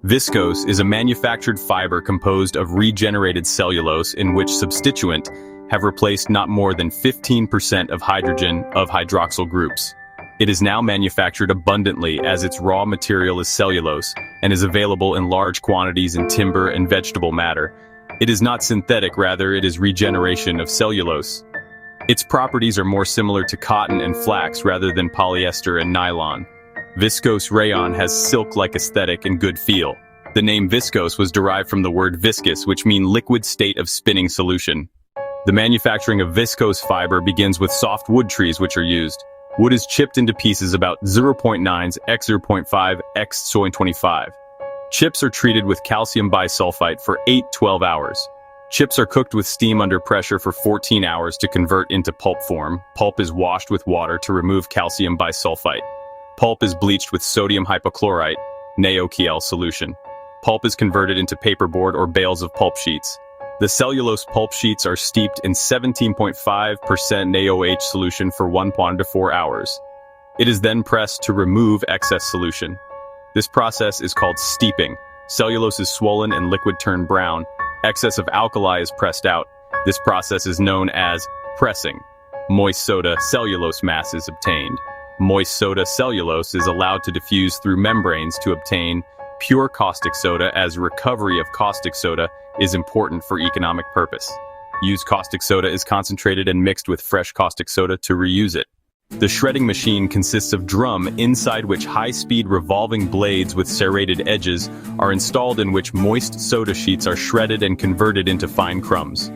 Viscose is a manufactured fiber composed of regenerated cellulose in which substituent have replaced not more than 15% of hydrogen of hydroxyl groups. It is now manufactured abundantly as its raw material is cellulose and is available in large quantities in timber and vegetable matter. It is not synthetic, rather it is regeneration of cellulose. Its properties are more similar to cotton and flax rather than polyester and nylon. Viscose rayon has silk-like aesthetic and good feel. The name viscose was derived from the word viscous, which means liquid state of spinning solution. The manufacturing of viscose fiber begins with soft wood trees which are used. Wood is chipped into pieces about 0.9 x 0.5 x 0.25. Chips are treated with calcium bisulfite for 8-12 hours. Chips are cooked with steam under pressure for 14 hours to convert into pulp form. Pulp is washed with water to remove calcium bisulfite. Pulp is bleached with sodium hypochlorite, NaOKl solution. Pulp is converted into paperboard or bales of pulp sheets. The cellulose pulp sheets are steeped in 17.5% NaOH solution for 1 to 4 hours. It is then pressed to remove excess solution. This process is called steeping. Cellulose is swollen and liquid turned brown. Excess of alkali is pressed out. This process is known as pressing. Moist soda cellulose mass is obtained. Moist soda cellulose is allowed to diffuse through membranes to obtain pure caustic soda, as recovery of caustic soda is important for economic purpose. Used caustic soda is concentrated and mixed with fresh caustic soda to reuse it. The shredding machine consists of drum inside which high-speed revolving blades with serrated edges are installed, in which moist soda sheets are shredded and converted into fine crumbs.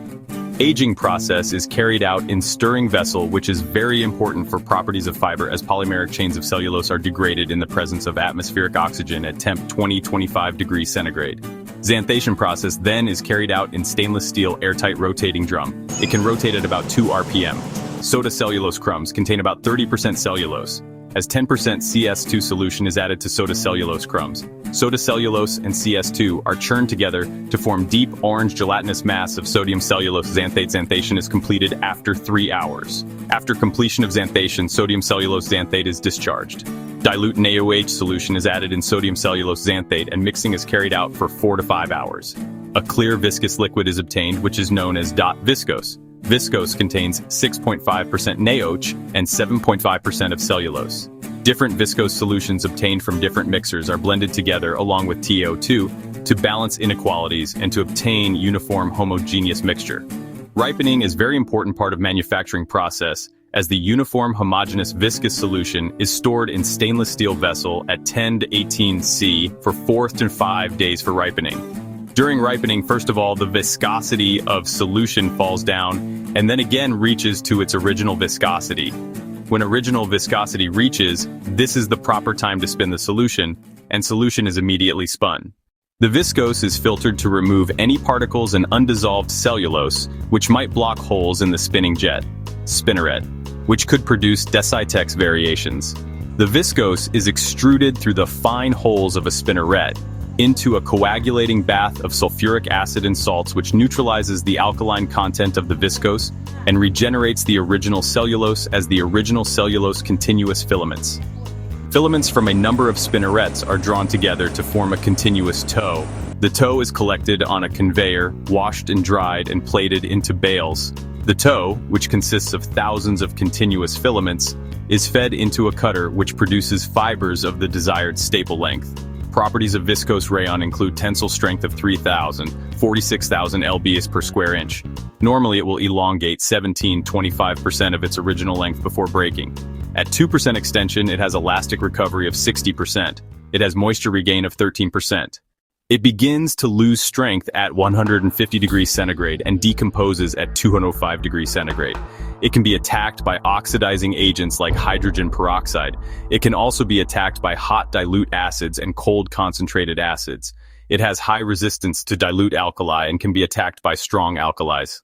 Aging process is carried out in stirring vessel, which is very important for properties of fiber, as polymeric chains of cellulose are degraded in the presence of atmospheric oxygen at temp 20-25 degrees centigrade. Xanthation process then is carried out in stainless steel airtight rotating drum. It can rotate at about 2 RPM. Soda cellulose crumbs contain about 30% cellulose, as 10% CS2 solution is added to soda cellulose crumbs. Soda cellulose and CS2 are churned together to form deep orange gelatinous mass of sodium cellulose xanthate. Xanthation is completed after 3 hours. After completion of xanthation, sodium cellulose xanthate is discharged. Dilute NaOH solution is added in sodium cellulose xanthate and mixing is carried out for 4 to 5 hours. A clear viscous liquid is obtained, which is known as viscose. Viscose contains 6.5% NaOH and 7.5% of cellulose. Different viscose solutions obtained from different mixers are blended together along with TiO2 to balance inequalities and to obtain uniform homogeneous mixture. Ripening is a very important part of manufacturing process, as the uniform homogeneous viscous solution is stored in stainless steel vessel at 10 to 18 C for 4 to 5 days for ripening. During ripening, first of all, the viscosity of solution falls down and then again reaches to its original viscosity. When original viscosity reaches, this is the proper time to spin the solution, and solution is immediately spun. The viscose is filtered to remove any particles and undissolved cellulose which might block holes in the spinning jet, spinneret, which could produce Decitex variations. The viscose is extruded through the fine holes of a spinneret into a coagulating bath of sulfuric acid and salts, which neutralizes the alkaline content of the viscose and regenerates the original cellulose as the original cellulose continuous filaments. Filaments from a number of spinnerets are drawn together to form a continuous tow. The tow is collected on a conveyor, washed and dried and plated into bales. The tow, which consists of thousands of continuous filaments, is fed into a cutter which produces fibers of the desired staple length. Properties of viscose rayon include tensile strength of 3,000, 46,000 lbs per square inch. Normally it will elongate 17-25% of its original length before breaking. At 2% extension, it has elastic recovery of 60%. It has moisture regain of 13%. It begins to lose strength at 150 degrees centigrade and decomposes at 205 degrees centigrade. It can be attacked by oxidizing agents like hydrogen peroxide. It can also be attacked by hot dilute acids and cold concentrated acids. It has high resistance to dilute alkali and can be attacked by strong alkalis.